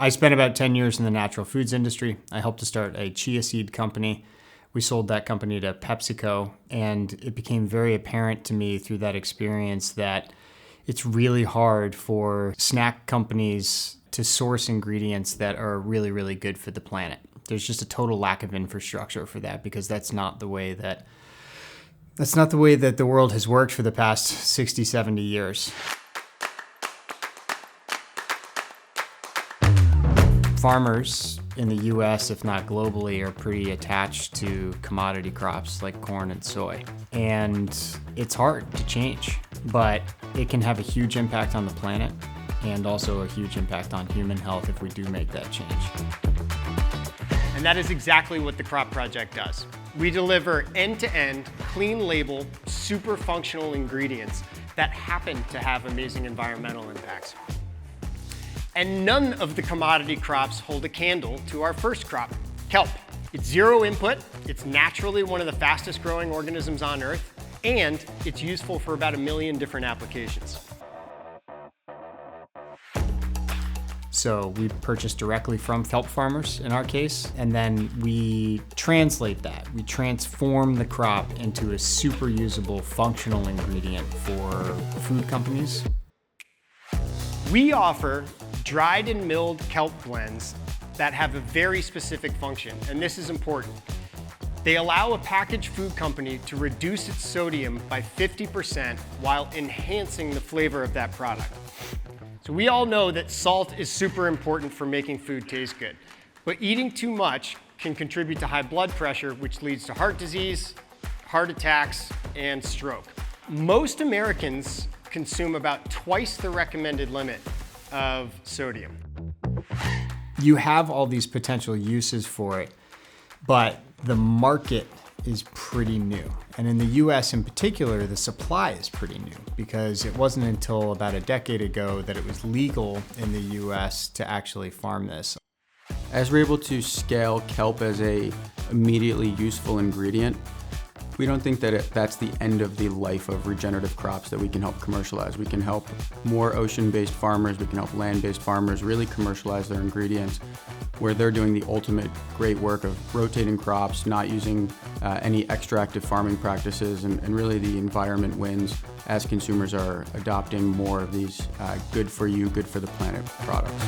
I spent about 10 years in the natural foods industry. I helped to start a chia seed company. We sold that company to PepsiCo, and it became very apparent to me through that experience that it's really hard for snack companies to source ingredients that are really, really good for the planet. There's just a total lack of infrastructure for that, because that's not the way that the world has worked for the past 60, 70 years. Farmers in the US, if not globally, are pretty attached to commodity crops like corn and soy. And it's hard to change, but it can have a huge impact on the planet and also a huge impact on human health if we do make that change. And that is exactly what the Crop Project does. We deliver end-to-end, clean label, super functional ingredients that happen to have amazing environmental impacts. And none of the commodity crops hold a candle to our first crop, kelp. It's zero input, it's naturally one of the fastest growing organisms on Earth, and it's useful for about 1 million different applications. So we purchase directly from kelp farmers in our case, and then we translate that. We transform the crop into a super usable functional ingredient for food companies. We offer dried and milled kelp blends that have a very specific function, and this is important. They allow a packaged food company to reduce its sodium by 50% while enhancing the flavor of that product. So we all know that salt is super important for making food taste good, but eating too much can contribute to high blood pressure, which leads to heart disease, heart attacks, and stroke. Most Americans consume about twice the recommended limit of sodium. You have all these potential uses for it, but the market is pretty new. And in the US in particular, the supply is pretty new, because it wasn't until about a decade ago that it was legal in the US to actually farm this. As we're able to scale kelp as a immediately useful ingredient, we don't think that that's the end of the life of regenerative crops that we can help commercialize. We can help more ocean-based farmers, we can help land-based farmers really commercialize their ingredients, where they're doing the ultimate great work of rotating crops, not using any extractive farming practices, and really the environment wins as consumers are adopting more of these good for you, good for the planet products.